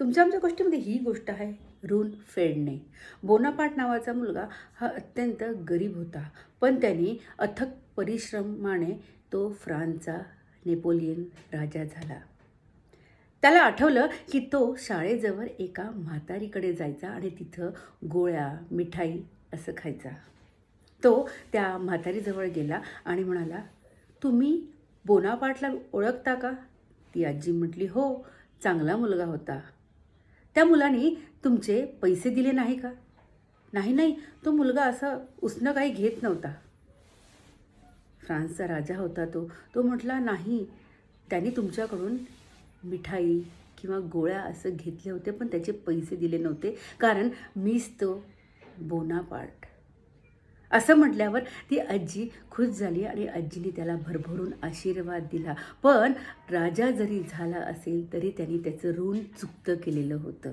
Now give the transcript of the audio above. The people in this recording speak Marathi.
तुमच्या आमच्या गोष्टीमध्ये ही गोष्ट आहे ऋण फेडणे. बोनापार्ट नावाचा मुलगा हा अत्यंत गरीब होता, पण त्याने अथक परिश्रमाने तो फ्रान्सचा नेपोलियन राजा झाला. त्याला आठवलं की तो शाळेजवळ एका म्हातारीकडे जायचा आणि तिथं गोळ्या, मिठाई असं खायचा. तो त्या म्हातारीजवळ गेला आणि म्हणाला, "तुम्ही बोनापार्टला ओळखता का?" ती आजी म्हटली, "हो, चांगला मुलगा होता." "त्या मुलाने तुमचे पैसे दिले नाही का?" "नाही, नाही, तो मुलगा असं उसनं काही घेत नव्हता." फ्रान्सचा राजा होता तो. तो म्हटला, "नाही, त्याने तुमच्याकडून मिठाई किंवा गोळ्या असं घेतले होते, पण त्याचे पैसे दिले नव्हते, कारण मीच तो बोनापार्ट." असं म्हटल्यावर ती आजी खुश झाली आणि आजीने त्याला भरभरून आशीर्वाद दिला. पण राजा जरी झाला असेल, तरी त्यांनी त्याचं ऋण चुकतं केलेलं होतं.